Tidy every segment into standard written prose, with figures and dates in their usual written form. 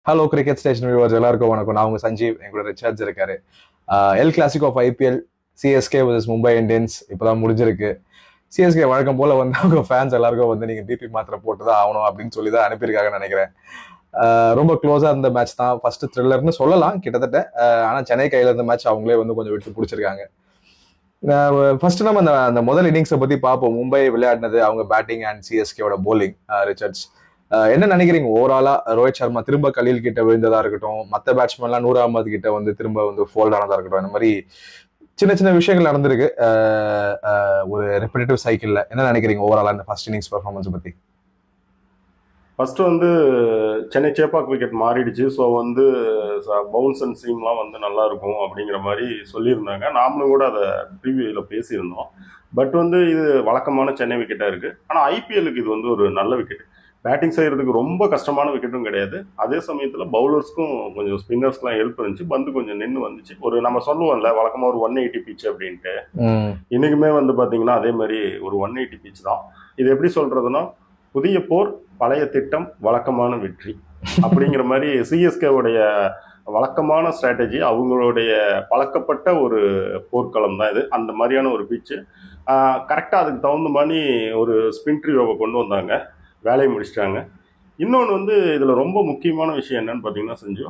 Hello cricket station viewers எல்லாருக்கும் வணக்கம். நான் உங்க சஞ்சீவ், எங்களோட ரிச்சார்ட்ஸ் இருக்காரு. El Clasico of IPL CSK vs Mumbai Indians இப்பதான் முடிஞ்சிருக்கு. சிஎஸ்கே வழக்கம் போல வந்து அவங்க ஃபேன்ஸ் எல்லாருக்கும் வந்து நீங்க பிபி மாத்திரை போட்டுதான் ஆகணும் அப்படின்னு சொல்லி தான் அனுப்பியிருக்காங்கன்னு நினைக்கிறேன். ரொம்ப க்ளோஸா இருந்த மேட்ச் தான், ஃபர்ஸ்ட் த்ரில்லர்னு சொல்லலாம் கிட்டத்தட்ட. ஆனா சென்னை கையில இருந்த மேட்ச் அவங்களே வந்து கொஞ்சம் விட்டு பிடிச்சிருக்காங்க. ஃபர்ஸ்ட் நம்ம அந்த முதல் இன்னிங்ஸை பத்தி பார்ப்போம். மும்பை விளையாடினது, அவங்க பேட்டிங் அண்ட் சிஎஸ்கேவோட போலிங். ரிச்சர்ட்ஸ் என்ன நினைக்கிறீங்க ஓவராலா? ரோஹித் சர்மா திரும்ப கலீல் கிட்ட விழுந்ததா இருக்கட்டும், மற்ற பேட்ஸ்மேன்லாம் நூர் அகமது கிட்ட வந்து திரும்ப வந்து ஃபோல்ட் ஆனதா இருக்கட்டும், இந்த மாதிரி சின்ன சின்ன விஷயங்கள் நடந்திருக்கு ஒரு ரெப்பிடேட்டிவ் சைக்கிள்ல. என்ன நினைக்கிறீங்க ஓவராலா இந்த ஃபர்ஸ்ட் இன்னிங்ஸ் பெர்ஃபார்மன்ஸ் பத்தி? ஃபர்ஸ்ட் வந்து சென்னை சேப்பாக் விக்கெட் மாறிடுச்சு. ஸோ வந்து பவுன்ஸ் அண்ட் சீம்லாம் வந்து நல்லா இருக்கும் அப்படிங்கிற மாதிரி சொல்லியிருந்தாங்க. நாமளும் கூட அதை ப்ரீவியூவில் பேசியிருந்தோம். பட் வந்து இது வழக்கமான சென்னை விக்கெட்டாக இருக்குது. ஆனால் ஐபிஎல்லுக்கு இது வந்து ஒரு நல்ல விக்கெட். பேட்டிங் செய்யறதுக்கு ரொம்ப கஷ்டமான விக்கெட்டும் கிடையாது. அதே சமயத்தில் பவுலர்ஸ்க்கும் கொஞ்சம் ஸ்பின்னர்ஸ்க்குலாம் ஹெல்ப் இருந்துச்சு. பந்து கொஞ்சம் நின்று வந்துச்சு. ஒரு நம்ம சொல்லுவோம்ல வழக்கமாக ஒரு 180 பிச் அப்படின்ட்டு, இன்னைக்குமே வந்து பார்த்தீங்கன்னா அதே மாதிரி ஒரு 180 பிச் தான். இது எப்படி சொல்றதுன்னா, புதிய போர் பழைய திட்டம் வழக்கமான வெற்றி அப்படிங்கிற மாதிரி சிஎஸ்கேவுடைய வழக்கமான ஸ்ட்ராட்டஜி, அவங்களுடைய பழக்கப்பட்ட ஒரு போர்க்களம் தான் இது. அந்த மாதிரியான ஒரு பிச்சு கரெக்டாக அதுக்கு தகுந்த மாதிரி ஒரு ஸ்பின் ட்ரியோவை கொண்டு வந்தாங்க, வேலையை முடிச்சிட்டாங்க. இன்னொன்று வந்து இதில் ரொம்ப முக்கியமான விஷயம் என்னன்னு பார்த்தீங்கன்னா செஞ்சு,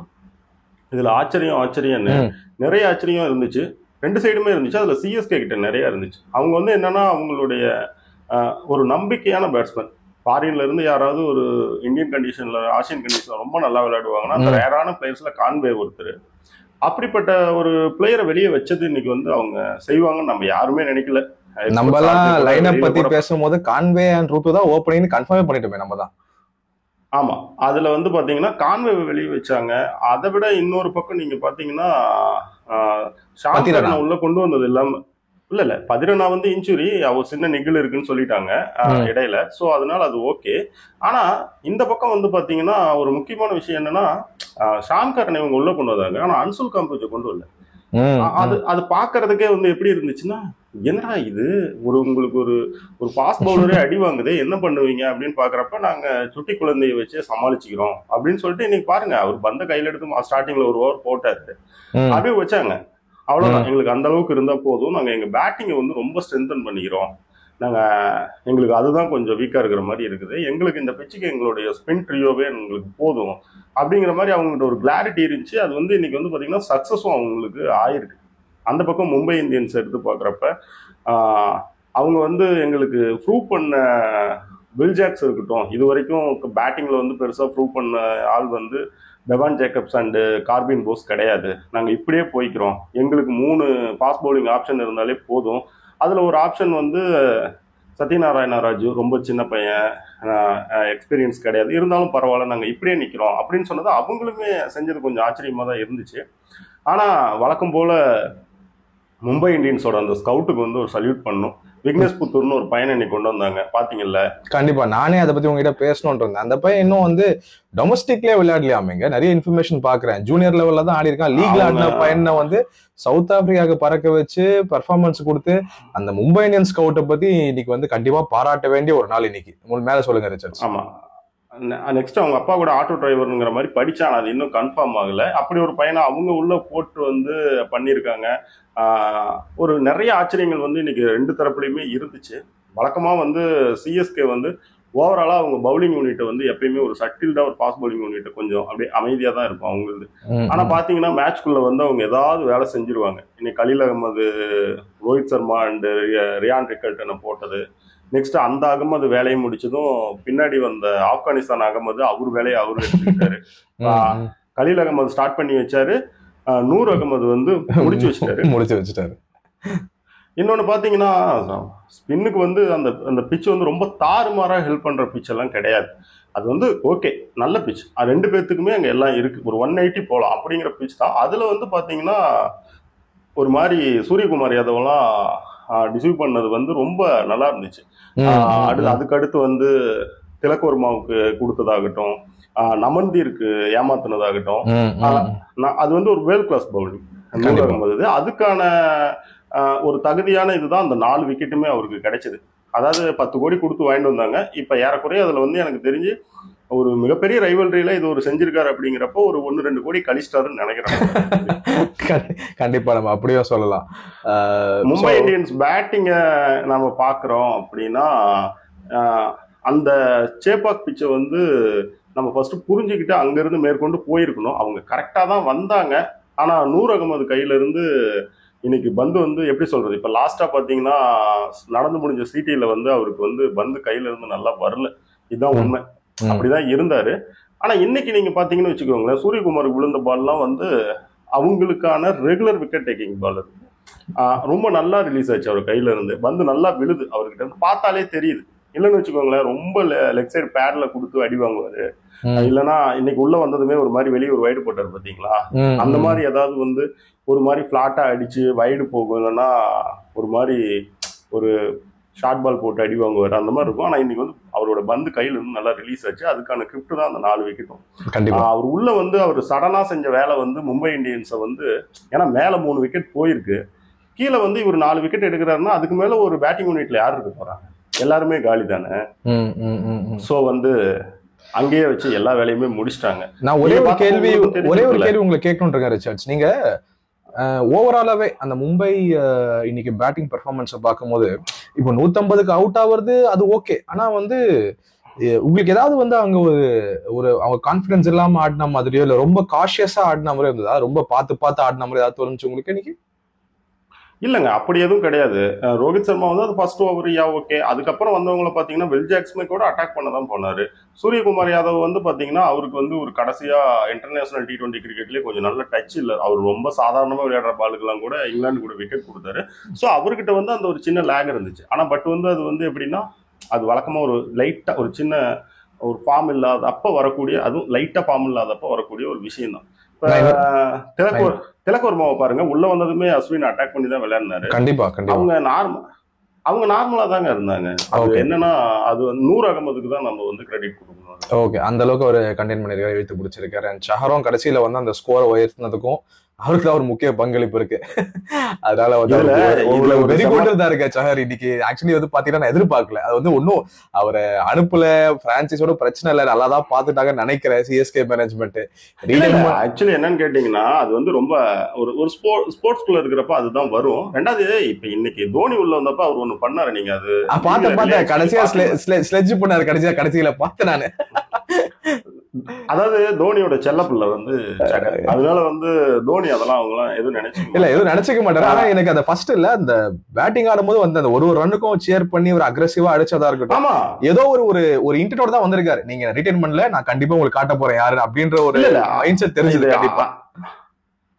இதில் ஆச்சரியம்னு நிறைய ஆச்சரியம் இருந்துச்சு. ரெண்டு சைடுமே இருந்துச்சு. அதில் சிஎஸ்கே கிட்ட நிறைய இருந்துச்சு. அவங்க வந்து என்னன்னா, அவங்களுடைய ஒரு நம்பிக்கையான பேட்ஸ்மேன், ஃபாரின்ல இருந்து யாராவது ஒரு இந்தியன் கண்டிஷன்ல, ஆசியன் கண்டிஷன்ல ரொம்ப நல்லா விளையாடுவாங்கன்னா அந்த ரேரான பிளேயர்ஸ்ல கான்வே ஒருத்தர். அப்படிப்பட்ட ஒரு பிளேயரை வெளியே வச்சது இன்னைக்கு வந்து அவங்க செய்வாங்கன்னு நம்ம யாருமே நினைக்கல. நம்மலாம் லைனப் பத்தி பேசும்போது கான்வே அண்ட் ரூத்து தான் ஓப்பனிங் கன்ஃபார்ம் பண்ணிட்டோமே நம்ம தான். ஆமா, அதுல வந்து பாத்தீங்கன்னா கான்வே வெளியே வச்சாங்க. அதை விட இன்னொரு பக்கம் நீங்க பாத்தீங்கன்னா ஷாம் உள்ள கொண்டு வந்தது இல்லாம இல்ல பதிரனா வந்து இன்ஜுரி, அவ சின்ன நிகழ் இருக்குன்னு சொல்லிட்டாங்க இடையில. ஸோ அதனால அது ஓகே. ஆனா இந்த பக்கம் வந்து பாத்தீங்கன்னா ஒரு முக்கியமான விஷயம் என்னன்னா, ஷாம் கரனை இவங்க உள்ள கொண்டு வந்தாங்க. ஆனா அன்சுல் காம்போஜை கொண்டு வரல. அது பாக்குறதுக்கே வந்து எப்படி இருந்துச்சுன்னா, என்னடா இது, உங்களுக்கு ஒரு ஃபாஸ்ட் பவுலரே அடி வாங்குது, என்ன பண்ணுவீங்க அப்படின்னு பாக்குறப்ப, நாங்க சுட்டி குழந்தைய வச்சே சமாளிச்சுக்கிறோம் அப்படின்னு சொல்லிட்டு இன்னைக்கு பாருங்க, அவர் பந்த கையில எடுத்து ஸ்டார்டிங்ல ஒரு ஓவர் போட்டாரு, அப்படியே வச்சாங்க. அவ்வளவுதான், எங்களுக்கு அந்த அளவுக்கு இருந்தா போதும், நாங்க எங்க பேட்டிங்கை வந்து ரொம்ப ஸ்ட்ரென்தன் பண்ணிக்கிறோம், எங்களுக்கு அதுதான் கொஞ்சம் வீக்கா இருக்கிற மாதிரி இருக்குது, எங்களுக்கு இந்த பிச்சுக்கு எங்களுடைய ஸ்பின் ட்ரியோவே எங்களுக்கு போதும் அப்படிங்கிற மாதிரி அவங்கள்ட்ட ஒரு கிளாரிட்டி இருந்துச்சு. அது வந்து இன்னைக்கு வந்து பாத்தீங்கன்னா சக்சஸும் அவங்களுக்கு ஆயிருக்கு. அந்த பக்கம் மும்பை இந்தியன்ஸ் எடுத்து பாக்குறப்ப அவங்க வந்து எங்களுக்கு ப்ரூவ் பண்ண வில் ஜாக்ஸ் இருக்கட்டும், இது வரைக்கும் பேட்டிங்ல வந்து பெருசா ப்ரூவ் பண்ண ஆள் வந்து Bevan Jacobs and Corbin Bosch கிடையாது. நாங்கள் இப்படியே போய்க்கிறோம், எங்களுக்கு 3 ஃபாஸ்ட் பவுலிங் ஆப்ஷன் இருந்தாலே போதும். அதில் ஒரு ஆப்ஷன் வந்து சத்யநாராயண ராஜு, ரொம்ப சின்ன பையன், எக்ஸ்பீரியன்ஸ் கிடையாது, இருந்தாலும் பரவாயில்ல, நாங்கள் இப்படியே நிற்கிறோம் அப்படின்னு சொன்னது அவங்களுமே செஞ்சது கொஞ்சம் ஆச்சரியமாக தான் இருந்துச்சு. ஆனால் வழக்கம் போல் மும்பை இந்தியன்ஸோட அந்த ஸ்கவுட்டுக்கு வந்து ஒரு சல்யூட் பண்ணும். விக்னேஷ் புத்தூர்னு ஒரு பையனை இன்னைக்கு கொண்டு வந்தாங்க, பாத்தீங்கல்ல? கண்டிப்பா, நானே அதை பத்தி உங்ககிட்ட பேசணும்னு இருந்தேன். அந்த பையன் இன்னும் வந்து டொமஸ்டிக்லயே விளையாடலையாமேங்க. நிறைய இன்ஃபர்மேஷன் பாக்குறேன், ஜூனியர் லெவல்ல தான் ஆடி இருக்கான். லீக்ல ஆடின பையனை வந்து சவுத் ஆப்பிரிக்காவுக்கு பறக்க வச்சு பெர்ஃபார்மன்ஸ் கொடுத்து, அந்த மும்பை இந்தியன்ஸ் ஸ்கவுட்டை பத்தி இன்னைக்கு வந்து கண்டிப்பா பாராட்ட வேண்டிய ஒரு நாள் இன்னைக்கு. உங்களுக்கு மேல சொல்லுங்க ரிச்சர்ட்ஸ். ஆமா, நெக்ஸ்ட் அவங்க அப்பா கூட ஆட்டோ டிரைவருங்கிற மாதிரி படிச்சான், அது இன்னும் கன்ஃபார்ம் ஆகல. அப்படி ஒரு பையனை அவங்க உள்ள போட்டு வந்து பண்ணியிருக்காங்க. ஒரு நிறைய ஆச்சரியங்கள் வந்து இன்னைக்கு ரெண்டு தரப்புலையுமே இருந்துச்சு. வழக்கமா வந்து சிஎஸ்கே வந்து ஓவராலா அவங்க பவுலிங் யூனிட்டை வந்து எப்பயுமே ஒரு சட்டில்டா ஒரு ஃபாஸ்ட் பவுலிங் யூனிட் கொஞ்சம் அப்படியே அமைதியா தான் இருக்கும் அவங்களுக்கு. ஆனா பாத்தீங்கன்னா மேட்ச்குள்ள வந்து அவங்க ஏதாவது வேலை செஞ்சிருவாங்க. இன்னைக்கு கலீல் அகமது, ரோஹித் சர்மா அண்ட் ரியான் ரிக்கல்டனை போட்டது, நெக்ஸ்ட் அந்த அகமது வேலையை முடிச்சதும் பின்னாடி வந்த ஆப்கானிஸ்தான் அகமது அவர் வேலையை அவரு எடுத்துக்கிட்டாரு. கலீல் அகமது ஸ்டார்ட் பண்ணி வச்சாரு, நூர் அகமது வந்து முடிச்சு வச்சுட்டாரு. இன்னொன்னு பாத்தீங்கன்னா ஸ்பின்னுக்கு வந்து அந்த பிச் வந்து ரொம்ப தாறுமாறா ஹெல்ப் பண்ற பிச் எல்லாம் கிடையாது. அது வந்து ஓகே, நல்ல பிச், ரெண்டு பேர்த்துக்குமே அங்க எல்லாம் இருக்கு, ஒரு 180 போலாம் அப்படிங்கிற பிச் தான். அதுல வந்து பாத்தீங்கன்னா ஒரு மாதிரி சூரியகுமார் யாதவ்லாம் டிசீவ் பண்ணது வந்து ரொம்ப நல்லா இருந்துச்சு. அதுக்கு அடுத்து வந்து திலக் வர்மாவுக்கு கொடுத்ததாகட்டும், நமன்தீருக்கு ஏமாத்தினதாகட்டும், அது வந்து ஒரு வேர்ல்ட் கிளாஸ் பவுலிங். அதுக்கான ஒரு தகுதியான இதுதான் அந்த 4 விக்கெட்டுமே அவருக்கு கிடைச்சது. அதாவது 10 கோடி கொடுத்து வாங்கிட்டு வந்தாங்க. இப்ப ஏறக்குறைய அதுல வந்து எனக்கு தெரிஞ்சு ஒரு மிகப்பெரிய ரைவல்ரியில இது ஒரு செஞ்சிருக்காரு அப்படிங்கிறப்போ ஒரு 1-2 கோடி கழிச்சிட்டாருன்னு நினைக்கிறேன். கண்டிப்பா நம்ம அப்படியே சொல்லலாம். மும்பை இந்தியன்ஸ் பேட்டிங்க நம்ம பாக்குறோம் அப்படின்னா அந்த சேப்பாக் பிச்சை வந்து நம்ம ஃபர்ஸ்ட் புரிஞ்சுக்கிட்டு அங்கிருந்து மேற்கொண்டு போயிருக்கணும். அவங்க கரெக்டா தான் வந்தாங்க. ஆனா நூர் அகமது கையில இருந்து இன்னைக்கு பந்து வந்து எப்படி சொல்றது, இப்ப லாஸ்டா பாத்தீங்கன்னா நடந்து முடிஞ்ச சிடில வந்து அவருக்கு வந்து பந்து கையில இருந்து நல்லா வரல. இதுதான் உண்மை. அப்படிதான் இருந்தாரு. ஆனா இன்னைக்கு நீங்க பாத்தீங்கன்னு வச்சுக்கோங்களேன், சூரியகுமாருக்கு விழுந்த பால்லாம் வந்து அவங்களுக்கான ரெகுலர் விக்கெட் டேக்கிங் பால். ரொம்ப நல்லா ரிலீஸ் ஆச்சு அவர் கையில இருந்து. பந்து நல்லா விழுது அவர்கிட்ட இருந்து, பார்த்தாலே தெரியுது. இல்லைன்னு வச்சுக்கோங்களேன், ரொம்ப லெக் சைடு பேட்ல கொடுத்து அடி வாங்குவாரு. இல்லைன்னா இன்னைக்கு உள்ள வந்ததுமே ஒரு மாதிரி வெளியே ஒரு வைடு போட்டாரு பாத்தீங்களா, அந்த மாதிரி ஏதாவது வந்து ஒரு மாதிரி பிளாட்டா அடிச்சு வைடு போகும், இல்லைன்னா ஒரு மாதிரி ஒரு ஷார்ட் பால் போட்டு அடி வாங்குவாரு, அந்த மாதிரி இருக்கும். ஆனா இன்னைக்கு வந்து அவரோட பந்து கையில இருந்து நல்லா ரிலீஸ் ஆச்சு. அதுக்கான கிரிப்ட் தான் அந்த 4 விக்கெட்டும். அவர் உள்ள வந்து அவர் சடனா செஞ்ச வேலை வந்து மும்பை இந்தியன்ஸை வந்து, ஏன்னா மேல 3 விக்கெட் போயிருக்கு, கீழே வந்து இவர் 4 விக்கெட் எடுக்கிறாருன்னா அதுக்கு மேல ஒரு பேட்டிங் யூனிட்ல யார் இருக்க போறாங்க, எல்லாருமே காலி தானே. சோ வந்து அங்கேயே வச்சு எல்லா வேலையுமே முடிச்சிட்டாங்க. நான் ஒரே ஒரு கேள்வி உங்களுக்கு கேட்கணும்னு ரிச்சர்ட்ஸ், நீங்க ஓவராலாவே அந்த மும்பை இன்னைக்கு பேட்டிங் பெர்ஃபார்மன்ஸை பார்க்கும்போது, இப்போ 150க்கு அவுட் ஆகுறது அது ஓகே, ஆனா வந்து உங்களுக்கு ஏதாவது வந்து அவங்க ஒரு அவங்க கான்பிடன்ஸ் இல்லாம ஆடின மாதிரியோ இல்ல ரொம்ப காஷியஸா ஆடின மாதிரியோ இருந்ததா, ரொம்ப பார்த்து ஆடின மாதிரி ஏதாவது தோணுச்சு உங்களுக்கு இன்னைக்கு? இல்லைங்க, அப்படி எதுவும் கிடையாது. ரோஹித் சர்மா வந்து அது ஃபர்ஸ்ட் ஓவர் ஓகே. அதுக்கப்புறம் வந்தவங்களை பார்த்தீங்கன்னா வெல் ஜாக்ஸ்மே கூட அட்டாக் பண்ண தான் போனாரு. சூரியகுமார் யாதவ் வந்து பார்த்தீங்கன்னா அவருக்கு வந்து ஒரு கடைசியா இன்டர்நேஷனல் T20 கிரிக்கெட்லேயே கொஞ்சம் நல்ல டச் இல்லை. அவர் ரொம்ப சாதாரணமாக விளையாடுற பாலுக்கெல்லாம் கூட இங்கிலாந்து கூட விக்கெட் கொடுத்தாரு. ஸோ அவர்கிட்ட வந்து அந்த ஒரு சின்ன லேக் இருந்துச்சு. ஆனால் பட் வந்து அது வந்து எப்படின்னா, அது வழக்கமாக ஒரு லைட்டாக ஒரு சின்ன ஒரு ஃபார்ம் இல்லாத அப்போ வரக்கூடிய, அதுவும் லைட்டாக ஃபார்ம் இல்லாதப்போ வரக்கூடிய ஒரு விஷயம் தான். திலக் வர்மாவை பாருங்க, உள்ள வந்ததுமே அஸ்வின் அட்டாக் பண்ணி தான் விளையாடினாரு. கண்டிப்பா அவங்க நார்மலா தாங்க இருந்தாங்க. அது என்னன்னா அது நூர் அகமதுக்கு தான் நம்ம வந்து கிரெடிட் கொடுக்கணும். ஓகே, அந்த அளவுக்கு ஒரு கண்டெயின் பண்ணிருக்காரு, இழுத்து பிடிச்சிருக்காரு. அண்ட் ஷஹரும் கடைசியில வந்து அந்த ஸ்கோரை உயர்த்தினதுக்கும் அவருக்கு தான் ஒரு முக்கிய பங்களிப்பு இருக்கு. அதனால வந்து வெரி குட் தான் இருக்கு சஹர் இன்னைக்கு. ஆக்சுவலி வந்து பாத்தீங்கன்னா நான் எதிர்பார்க்கல, அது வந்து ஒன்னும் அவரை அனுப்புல, பிரான்சிஸோட பிரச்சனை இல்லை, நல்லா தான் பாத்துட்டாங்கன்னு நினைக்கிறேன் சிஎஸ்கே மேனேஜ்மெண்ட். ஆக்சுவலி என்னன்னு கேட்டீங்கன்னா, அது வந்து ரொம்ப ஒரு ஸ்போர்ட்ஸ்குள்ள இருக்கிறப்ப அதுதான் வரும். ரெண்டாவது இப்ப இன்னைக்கு தோனி உள்ள வந்தப்ப அவர் ஒண்ணு பண்ணாரு, நீங்க அது பார்த்தேன் கடைசியா ஸ்லெட்ஜ் பண்ணாரு, கடைசியில பார்த்தேன் நானு. அதாவது தோனியோட செல்லப்பிள்ளை வந்து அதனால வந்து தோனி அதெல்லாம் அவங்கலாம் எதுவும் நினைச்சுக்க மாட்டாரு. ஆனா எனக்கு அந்த ஃபர்ஸ்ட் இல்ல, அந்த பேட்டிங் ஆடும்போது வந்து அந்த ஒரு ரன்னுக்கும் சேர் பண்ணி ஒரு அக்ரெசிவா அடிச்சதா இருக்கட்டும், ஏதோ ஒரு இன்டென்டோட தான் வந்திருக்காரு. நீங்க ரிட்டைன் பண்ணல, நான் கண்டிப்பா உங்களுக்கு காட்ட போறேன் யாரு அப்படின்ற ஒரு மைண்ட் செட் தெரிஞ்சது. கண்டிப்பா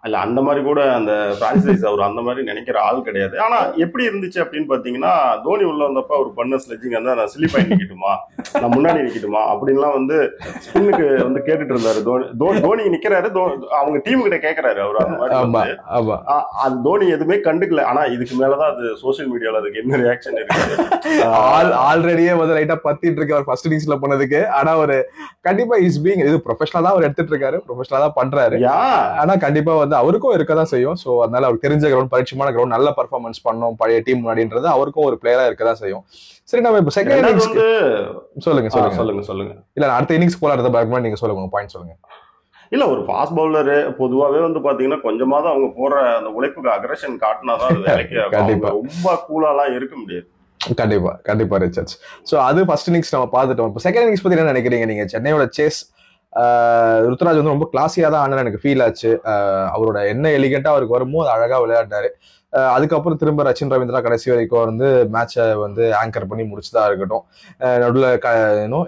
இல்ல அந்த மாதிரி கூட அந்த பிரான்சைஸ் அவர் அந்த மாதிரி நினைக்கிற ஆள் கிடையாது. ஆனா எப்படி இருந்துச்சு அப்படின்னு பாத்தீங்கன்னா, தோனி உள்ள வந்தப்ப அவர் பண்ண ஸ்லெட்ஜிங் வந்து நான் ஸ்லிப் ஆகி நிக்கட்டுமா, நான் முன்னாடி நிக்கட்டுமா அப்படின்லாம் வந்து ஸ்பின்னுக்கு வந்து கேட்டுட்டு இருந்தாரு. தோனி நிக்கிறாரு, அவங்க டீம் கிட்ட கேட்கறாரு அவர். அந்த மாதிரி அது தோனி எதுவுமே கண்டுக்கல. ஆனா இதுக்கு மேலதான் அது சோசியல் மீடியால அதுக்கு என்ன ரியாக்ஷன் இருக்கு. ஆல்ரெடியே வந்து ரைட்டா பத்திட்டு இருக்கு அவர் ஃபர்ஸ்ட் இன்னிங்ஸ்ல பண்ணதுக்கு. ஆனா ஒரு கண்டிப்பா இஸ் பீயிங் இது ப்ரொஃபஷனலா தான் அவர் எடுத்துட்டு இருக்காரு, ப்ரொஃபஷனலா தான் பண்றாரு. ஆனா கண்டிப்பா அவருக்கும் இருக்கதான் செய்யும். சோ அதனால அவருக்கு தெரிஞ்ச கிரவுண்ட், பரிச்சயமான கிரவுண்ட், நல்ல பர்ஃபார்மன்ஸ் பண்ணோம் பழைய டீம் முன்னாடின்றது அவருக்கும் ஒரு பிளேயரா இருக்கதான் செய்யும். சரி, நம்ம இப்ப செகண்ட் இன்னிங்ஸ் சொல்லுங்க. இல்ல அடுத்த இன்னிங்ஸ் போலாம், நீங்க சொல்லுங்க, பாயிண்ட் சொல்லுங்க. இல்ல ஒரு ஃபாஸ்ட் பவுலரு பொதுவாவே வந்து பாத்தீங்கன்னா கொஞ்சமாவது அவங்க போற அந்த உழைப்புக்கு அக்ரெஷன் காட்டினாதான் அது வேலைக்கு. ரொம்ப கூலாலாம் இருக்க முடியாது. கண்டிப்பா ரிச்சர்ட்ஸ். சோ அது ஃபர்ஸ்ட் இன்னிங்ஸ் நம்ம பாத்துட்டோம். இப்போ செகண்ட் இன்னிங்ஸ் பத்தி என்ன நினைக்கிறீங்க நீங்க? சென்னையோட சேஸ் ருத்ராஜ் வந்து ரொம்ப கிளாஸியா தான் ஆனான்னு எனக்கு ஃபீல் ஆச்சு. அவரோட என்ன எலிகெண்டா அவருக்கு வருமோ அது அழகா விளையாண்டாரு. அதுக்கப்புறம் திரும்ப ரச்சின் ரவீந்திரா கடைசி வரைக்கும் வந்து மேட்சை வந்து ஆங்கர் பண்ணி முடிச்சுதான் இருக்கட்டும். நடுவில்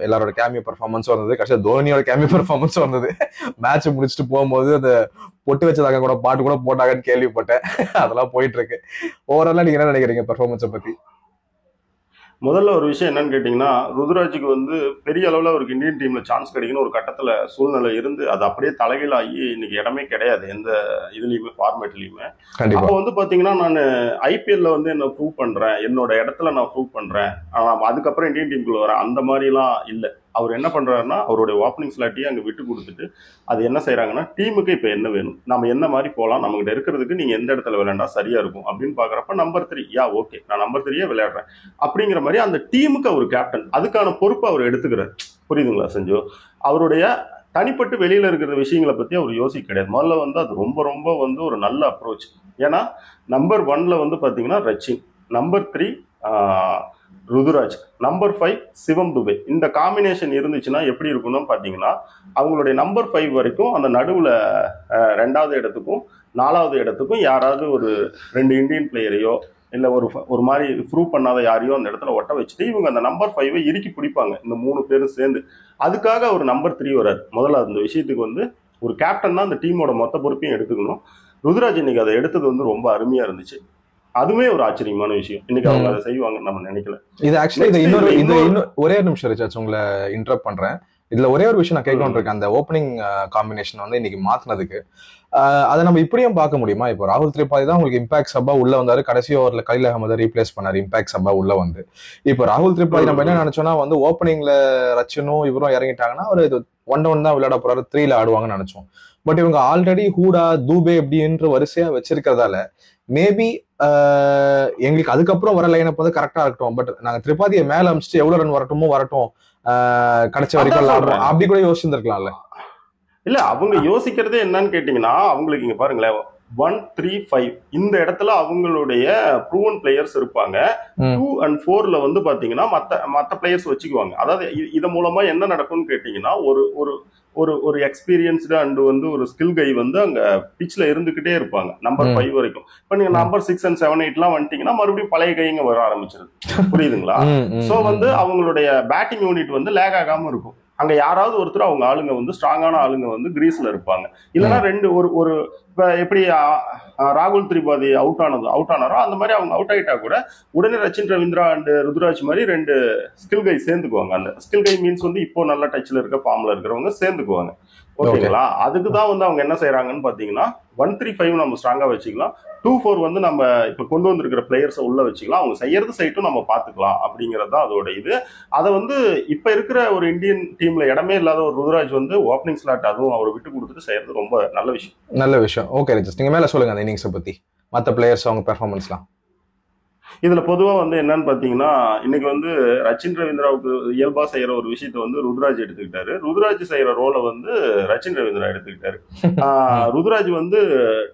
எல்லாரோட கேமியோ பெர்ஃபார்மன்ஸும் வந்தது, கடைசியாக தோனியோட கேமியோ பெர்ஃபார்மன்ஸும் வந்தது. மேட்ச் முடிச்சுட்டு போகும்போது அந்த பொட்டு வச்சதாங்க கூட பாட்டு கூட போட்டாங்கன்னு கேள்விப்பட்டேன். அதெல்லாம் போயிட்டு இருக்கு. ஓவராலா நீங்க என்ன நினைக்கிறீங்க பெர்ஃபார்மன்ஸை பத்தி? முதல்ல ஒரு விஷயம் என்னன்னு கேட்டீங்கன்னா, ருத்ராஜுக்கு வந்து பெரிய அளவுல அவருக்கு இந்தியன் டீம்ல சான்ஸ் கிடைக்கணும் ஒரு கட்டத்துல சூழ்நிலை இருந்து அது அப்படியே தலைகீழாகி இன்னைக்கு இடமே கிடையாது எந்த இதுலயுமே, ஃபார்மேட்லயுமே. அப்போ வந்து பாத்தீங்கன்னா, நான் ஐபிஎல்ல வந்து என்ன ப்ரூவ் பண்றேன், என்னோட இடத்துல நான் ப்ரூவ் பண்றேன், அதுக்கப்புறம் இந்தியன் டீமுக்குள்ள வரேன், அந்த மாதிரி எல்லாம் இல்லை. அவர் என்ன பண்றாருன்னா, அவருடைய ஓப்பனிங் ஸ்லாட்டையே அங்க விட்டு கொடுத்துட்டு அது என்ன செய்யறாங்கன்னா, டீமுக்கு இப்ப என்ன வேணும், நம்ம என்ன மாதிரி போகலாம், நம்ம கிட்ட இருக்கிறதுக்கு நீங்க எந்த இடத்துல விளையாண்டா சரியா இருக்கும் அப்படின்னு பாக்குறப்ப நம்பர் 3 ஓகே நான் நம்பர் 3 விளையாடுறேன் அப்படிங்கிற மாதிரி அந்த டீமுக்கு அவர் கேப்டன், அதுக்கான பொறுப்பு அவர் எடுத்துக்கிறார். புரியுதுங்களா சஞ்சு? அவருடைய தனிப்பட்டு வெளியில இருக்கிற விஷயங்களை பத்தி அவர் யோசிக்க கிடையாது. முதல்ல வந்து அது ரொம்ப ரொம்ப வந்து ஒரு நல்ல அப்ரோச். ஏன்னா நம்பர் 1ல வந்து பாத்தீங்கன்னா ரச்சின், நம்பர் 3 ருதுராஜ், நம்பர் 5 சிவம் துபே. இந்த காம்பினேஷன் இருந்துச்சுன்னா எப்படி இருக்கும்னு பாத்தீங்கன்னா, அவங்களுடைய நம்பர் 5 வரைக்கும் அந்த நடுவுல 2வது இடத்துக்கும் 4வது இடத்துக்கும் யாராவது ஒரு 2 இந்தியன் பிளேயரையோ இல்ல ஒரு மாதிரி ப்ரூவ் பண்ணாத யாரையோ அந்த இடத்துல ஒட்ட வச்சுட்டு இவங்க அந்த நம்பர் 5 இறுக்கி பிடிப்பாங்க, இந்த 3 பேரும் சேர்ந்து. அதுக்காக ஒரு நம்பர் 3 வராது. முதல்ல அந்த விஷயத்துக்கு வந்து ஒரு கேப்டன் தான் அந்த டீமோட மொத்த பொறுப்பையும் எடுத்துக்கணும். ருதுராஜ் இன்னைக்கு அதை எடுத்தது வந்து ரொம்ப அருமையா இருந்துச்சு. அதுவே ஒரு ஆச்சரியமான விஷயம். இன்னைக்கு அவங்க அதை செய்வாங்கன்னு நம்ம நினைக்கல. இது ஆக்சுவலி இது ஒரே ஒரு நிமிஷம் ரிச்சார்ட்ஸ், உங்களை இன்டரப்ட் பண்றேன். இதுல ஒரே ஒரு விஷயம் நான் கேட்கணும் இருக்கேன். அந்த ஓப்பனிங் காம்பினேஷன் வந்து இன்னைக்கு மாத்தினதுக்கு அதை நம்ம இப்படியும் பார்க்க முடியுமா? இப்போ ராகுல் திரிபாதி தான் உங்களுக்கு இம்பாக்ட் சப்பா உள்ள வந்தாரு, கடைசி ஓவர்ல கலீல் அகமதை ரீப்ளேஸ் பண்ணாரு இம்பாக்ட் சப்பா உள்ள வந்து. இப்போ ராகுல் திரிபாதி நம்ம என்ன நினைச்சோம்னா வந்து ஓப்பனிங்ல ரச்சனும் இவரும் இறங்கிட்டாங்கன்னா ஒரு 1-1 தான் விளையாட போறாரு, 3ல ஆடுவாங்கன்னு நினைச்சோம். பட் இவங்க ஆல்ரெடி ஹூடா தூபே அப்படின்ற வரிசையா வச்சிருக்கிறதால மேபி எங்களுக்கு அதுக்கப்புறம் வர லைனப் வந்து கரெக்டா இருக்கட்டும், பட் நாங்க திரிபாதியை மேல அமிச்சுட்டு எவ்வளவு ரன் வரட்டும் கிடைச்ச வரைக்கும் அப்படி கூட யோசிச்சிருக்கலாம்ல. இல்ல அவங்க யோசிக்கிறதே என்னன்னு கேட்டீங்கன்னா, அவங்களுக்கு இங்க பாருங்களேன் 1-3-5 இந்த இடத்துல அவங்களுடைய ப்ரூவன் பிளேயர்ஸ் இருப்பாங்க. 2 and 4ல வந்து பாத்தீங்கன்னா மத்த பிளேயர்ஸ் வச்சுக்குவாங்க. அதாவது இது மூலமா என்ன நடக்கும்னு கேட்டீங்கன்னா, ஒரு ஒரு ஒரு ஒரு எக்ஸ்பீரியன்ஸ்டு அண்ட் வந்து ஒரு ஸ்கில் கை வந்து அங்க பிச்ல இருந்துகிட்டே இருப்பாங்க நம்பர் 5 வரைக்கும். இப்ப நீங்க நம்பர் 6 and 7, 8 வந்துட்டீங்கன்னா மறுபடியும் பழைய கைங்க வர ஆரம்பிச்சிருது. புரியுதுங்களா? சோ வந்து அவங்களுடைய பேட்டிங் யூனிட் வந்து லேக் ஆகாம இருக்கும். அங்க யாராவது ஒருத்தர் அவங்க ஆளுங்க வந்து ஸ்ட்ராங்கான ஆளுங்க வந்து கிரீஸ்ல இருப்பாங்க. இல்லைன்னா ஒரு இப்ப எப்படி ராகுல் திரிபாதி அவுட் ஆனாரோ அந்த மாதிரி அவங்க அவுட் ஆகிட்டா கூட உடனே ரச்சின் ரவீந்திரா அண்ட் ருதுராஜ் மாதிரி 2 ஸ்கில் கை சேர்ந்துக்குவாங்க. அந்த ஸ்கில் கை மீன்ஸ் வந்து இப்போ நல்ல டச்ல இருக்க ஃபார்ம்ல இருக்கிறவங்க சேர்ந்துக்குவாங்க. ஓகேங்களா? அதுக்கு தான் வந்து அவங்க என்ன செய்யறாங்கன்னு பாத்தீங்கன்னா 1-3-5 நம்ம ஸ்ட்ராங்கா வச்சுக்கலாம், 2-4 வந்து நம்ம இப்ப கொண்டு வந்திருக்கிற பிளேயர்ஸை உள்ள வச்சுக்கலாம், அவங்க செய்யறது சைட்டும் நம்ம பாத்துக்கலாம் அப்படிங்கிறது தான் அதோட இது. அதை வந்து இப்ப இருக்கிற ஒரு இந்தியன் டீம்ல இடமே இல்லாத ஒரு ருதுராஜ் வந்து ஓப்பனிங் ஸ்லாட் அதுவும் அவரை விட்டு கொடுத்துட்டு செய்யறது ரொம்ப நல்ல விஷயம். ஓகே ரிச்சர்ஸ், நீங்க மேல சொல்லுங்க அந்த இன்னிங்ஸை பத்தி, மற்ற பிளேயர்ஸ் அவங்க பெர்ஃபார்மன்ஸ்லாம். இதுல பொதுவா வந்து என்னன்னு பாத்தீங்கன்னா, இன்னைக்கு வந்து ரச்சின் ரவீந்திராவுக்கு இயல்பா செய்யற ஒரு விஷயத்த வந்து ருதுராஜ் எடுத்துக்கிட்டாரு. ருதுராஜ் செய்யற ரோலை வந்து ரச்சின் ரவீந்திரா எடுத்துக்கிட்டாரு. ருதுராஜ் வந்து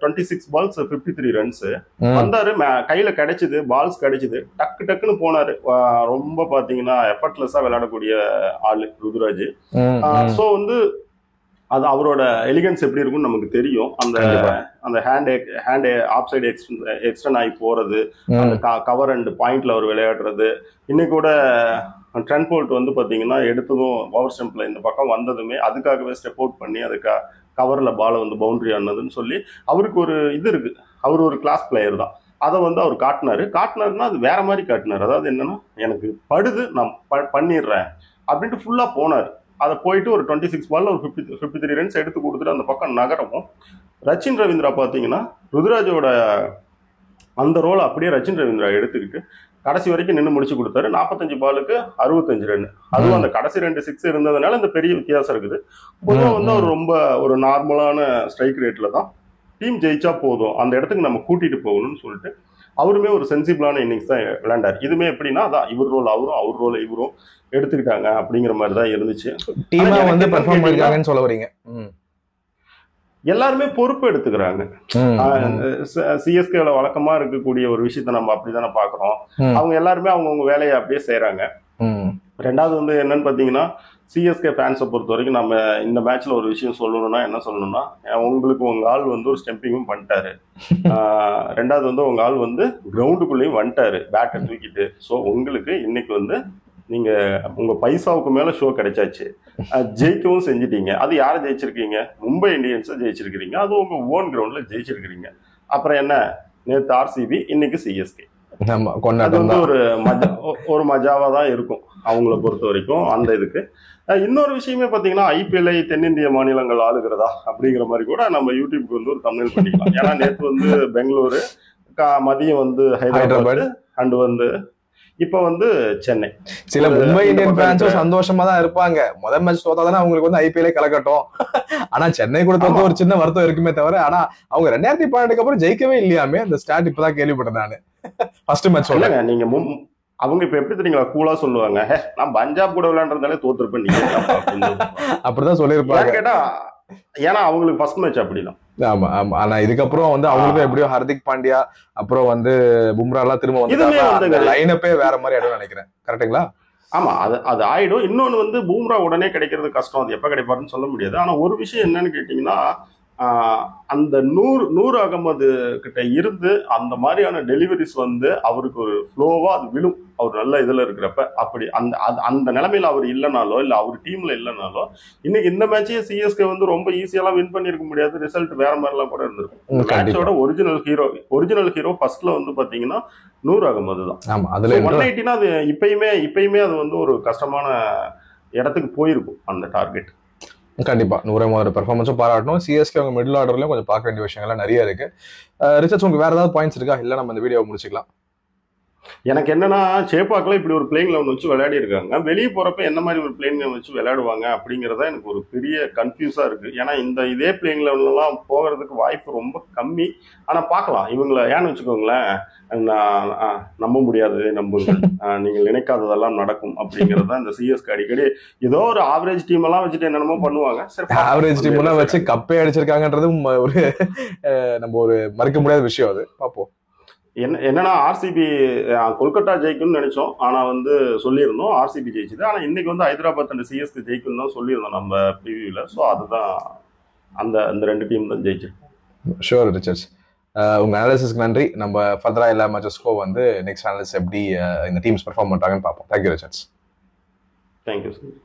26 balls 53 runs வந்தாரு, கையில கிடைச்சது, பால்ஸ் கிடைச்சது, டக்குன்னு போனாரு. ரொம்ப பாத்தீங்கன்னா எஃபர்ட்லெஸ்ஸா விளையாடக்கூடிய ஆளு ருதுராஜ். சோ வந்து அது அவரோட எலிகன்ஸ் எப்படி இருக்கும்னு நமக்கு தெரியும். அந்த ஹேண்ட் ஆப் சைடு எக்ஸ்டன் ஆகி போறது, அந்த கவர் அண்ட் பாயிண்ட்ல அவர் விளையாடுறது. இன்னைக்கு கூட ட்ரெண்ட் போல்ட் வந்து பாத்தீங்கன்னா எடுத்ததும் பவர் ஸ்டெம்ப்ல இந்த பக்கம் வந்ததுமே அதுக்காகவே ஸ்டெப் அவுட் பண்ணி அதுக்கு கவர்ல பாலை வந்து பவுண்டரி ஆனதுன்னு சொல்லி அவருக்கு ஒரு இது இருக்கு. அவர் ஒரு கிளாஸ் பிளேயர் தான். அதை வந்து அவர் காட்டினாருன்னா அது வேற மாதிரி காட்டினார். அதாவது என்னன்னா, எனக்கு படுது, நான் பண்ணிடுறேன் அப்படின்ட்டு ஃபுல்லா போனார். அதை போயிட்டு ஒரு 26 ball ஒரு 53 runs எடுத்து கொடுத்துட்டு அந்த பக்கம் நகரமும். ரச்சின் ரவீந்திரா பார்த்தீங்கன்னா ருதுராஜோட அந்த ரோலை அப்படியே ரச்சின் ரவீந்திரா எடுத்துக்கிட்டு கடைசி வரைக்கும் நின்று முடிச்சு கொடுத்தாரு. 45 பாலுக்கு 65 ரன். அதுவும் அந்த கடைசி 2 6 இருந்ததுனால இந்த பெரிய வித்தியாசம் இருக்குது. பொதுவாக வந்து அவர் ரொம்ப ஒரு நார்மலான ஸ்ட்ரைக் ரேட்ல தான் டீம் ஜெயிச்சா போதும், அந்த இடத்துக்கு நம்ம கூட்டிட்டு போகணும்னு சொல்லிட்டு அவருமே ஒரு சென்சிபிளான இன்னிங்ஸ் தான் விளையாண்டார். இதுமே எப்படின்னா, அதான் இவர் ரோல் அவரும் அவர் ரோல் இவரும் எடுத்துக்கிட்டாங்க அப்படிங்கிற மாதிரி தான் இருந்துச்சு. எல்லாருமே பொறுப்பு எடுத்துக்கிறாங்க. சிஎஸ்கேல வழக்கமா இருக்கக்கூடிய ஒரு விஷயத்த நம்ம அப்படித்தானே பாக்குறோம். அவங்க எல்லாருமே அவங்கவுங்க வேலையை அப்படியே செய்யறாங்க. ரெண்டாவது வந்து என்னன்னு பாத்தீங்கன்னா, சிஎஸ்கே ஃபேன்ஸை பொறுத்த வரைக்கும் நம்ம இந்த மேட்ச்ல ஒரு விஷயம் சொல்லணும்னா என்ன சொல்லணும்னா, உங்களுக்கு உங்க ஆள் வந்து ஒரு ஸ்டெம்பிங்கும் பண்ணிட்டாரு. ரெண்டாவது வந்து உங்க ஆள் வந்து கிரவுண்டுக்குள்ளேயும் வந்துட்டாரு பேட்டை தூக்கிட்டு. ஸோ உங்களுக்கு இன்னைக்கு வந்து நீங்க உங்க பைசாவுக்கு மேல ஷோ கிடைச்சாச்சு, ஜெயிக்கவும் செஞ்சிட்டீங்க. அது யாரை ஜெயிச்சிருக்கீங்க? மும்பை இந்தியன்ஸை ஜெயிச்சிருக்கிறீங்க. அது உங்க ஓன் கிரவுண்ட்ல ஜெயிச்சிருக்கிறீங்க. அப்புறம் என்ன, நேற்று ஆர்சிபி, இன்னைக்கு சிஎஸ்கே. அது வந்து ஒரு மஜாவா தான் இருக்கும் அவங்கள பொறுத்த வரைக்கும் அந்த இதுக்கு. இன்னொரு விஷயமே பாத்தீங்கன்னா, ஐபிஎல்ஐ தென்னிந்திய மாநிலங்கள் ஆளுகிறதா அப்படிங்கிற மாதிரி கூட நம்ம யூடியூப்க்கு வந்து ஒரு தமிழ் பண்ணிக்கலாம். ஏன்னா நேற்று வந்து பெங்களூரு, மதியம் வந்து ஹைதராபாத், அண்ட் வந்து இப்ப வந்து சென்னை. சில மும்பை இந்தியன் ஃபேன்ஸும் சந்தோஷமா தான் இருப்பாங்க. முதல் மேட்ச் தோத்தாதானே அவங்களுக்கு வந்து ஐபிஎல்ஐ கலக்கட்டும். ஆனா சென்னை கூட தோத்த ஒரு சின்ன வருத்தம் இருக்குமே தவிர, ஆனா அவங்க 2012 அப்புறம் ஜெயிக்கவே இல்லையாமே. அந்த ஸ்டார்ட் இப்பதான் கேள்விப்பட்டேன் நானு. ஃபர்ஸ்ட் மேட்ச் சொல்லுங்க. நீங்க அவங்க இப்ப எப்படி தெரியுங்களா கூலா சொல்லுவாங்க, "ஹே, நான் பஞ்சாப் கூட விளையாண்டுறதாலே தோத்துருப்பேன் நீங்க என்னப்பா?" அப்படின்னு. அப்படிதான் சொல்லியிருப்பாங்க. ஏன்னு கேட்டா, ஏன்னா அவங்களுக்கு ஃபர்ஸ்ட் மேட்ச் அப்படிதான். ஆமா ஆமா. ஆனா இதுக்கப்புறம் வந்து அவங்களுக்கும் எப்படியோ ஹர்திக் பாண்டியா அப்புறம் வந்து பும்ரா எல்லாம் திரும்ப இதுமே வந்து வந்து லைனப்பே வேற மாதிரி ஆயிடும் நினைக்கிறேன். கரெக்டுங்களா? ஆமா, அது அது ஆயிடும். இன்னொன்னு வந்து பூம்ரா உடனே கிடைக்கிறது கஷ்டம். அது எப்ப கிடைப்பாருன்னு சொல்ல முடியாது. ஆனா ஒரு விஷயம் என்னன்னு கேட்டீங்கன்னா, அந்த நூர் அகமது கிட்ட இருந்து அந்த மாதிரியான டெலிவரிஸ் வந்து அவருக்கு ஒரு ஃப்ளோவா அது விழும். அவர் நல்ல இதுல இருக்கிறப்ப அப்படி அந்த நிலைமையில அவர் இல்லைனாலோ இல்ல அவர் டீம்ல இல்லைனாலோ இன்னைக்கு இந்த மேட்சையே சிஎஸ்கே வந்து ரொம்ப ஈஸியெல்லாம் வின் பண்ணிருக்க முடியாது. ரிசல்ட் வேற மாதிரிலாம் கூட இருந்திருக்கும். மேட்சோட ஒரிஜினல் ஹீரோ ஃபர்ஸ்ட்ல வந்து பாத்தீங்கன்னா நூர் அகமது தான். ஆமா, அதுல 180னா அது இப்பயுமே அது வந்து ஒரு கஷ்டமான இடத்துக்கு போயிருக்கும் அந்த டார்கெட். கண்டிப்பா 100 பெர்ஃபார்மன்ஸும் பாராட்டணும். சிஎஸ்கே அவங்க மிடில் ஆர்டர்லயும் கொஞ்சம் பார்க்க வேண்டிய விஷயங்கள்லாம் நிறைய இருக்கு. ரிசர்ச் உங்களுக்கு வேற ஏதாவது பாயிண்ட்ஸ் இருக்கா? இல்ல நம்ம இந்த வீடியோ முடிச்சுக்கலாம். எனக்கு என்னன்னா, சேப்பாக்கில் இப்படி ஒரு பிளேயிங் லெவன் வச்சு விளையாடி இருக்காங்க. வெளியே போறப்ப என்ன மாதிரி ஒரு பிளேயிங் லெவன் வச்சு விளையாடுவாங்க அப்படிங்கிறத எனக்கு ஒரு பெரிய கன்ஃபியூஸா இருக்கு. ஏன்னா இதே பிளேயிங் லெவன்லாம் போகிறதுக்கு வாய்ப்பு ரொம்ப கம்மி. ஆனா பார்க்கலாம் இவங்களை. ஏன்னு வச்சுக்கோங்களேன், நம்ப முடியாது, நம்புங்கள், நீங்கள் நினைக்காததெல்லாம் நடக்கும் அப்படிங்கறத இந்த சிஎஸ்கே அடிக்கடி ஏதோ ஒரு ஆவரேஜ் டீம் எல்லாம் வச்சுட்டு என்னென்னமோ பண்ணுவாங்க. ஆவரேஜ் டீம் எல்லாம் வச்சு கப்பே அடிச்சிருக்காங்கன்றதும் ஒரு நம்ம ஒரு மறுக்க முடியாத விஷயம். அது பார்ப்போம். என்னன்னா ஆர்சிபி கொல்கத்தா ஜெயிக்கும்னு நினைச்சோம். ஆனா வந்து சொல்லியிருந்தோம் ஆர்சிபி ஜெயிச்சுது. ஆனா இன்னைக்கு வந்து ஹைதராபாத் அண்ட் சிஎஸ்கே ஜெயிக்கும்னு தான் சொல்லியிருந்தோம் நம்ம ப்ரிவியூல. ஸோ அதுதான் அந்த ரெண்டு டீம் தான் ஜெயிச்சிருக்கோம். ஷூர் ரிச்சர்ஸ், உங்க அனாலிசிஸ்க்கு நன்றி. நம்ம ஃபர்தரா எல்லா மேட்சஸ்க்கோ வந்து நெக்ஸ்ட் அனாலிசிஸ் எப்படி இந்த டீம்ஸ் பெர்ஃபார்ம் பண்றாங்கன்னு பார்ப்போம். தேங்க்யூ ரிச்சர்ஸ். Thank you sir.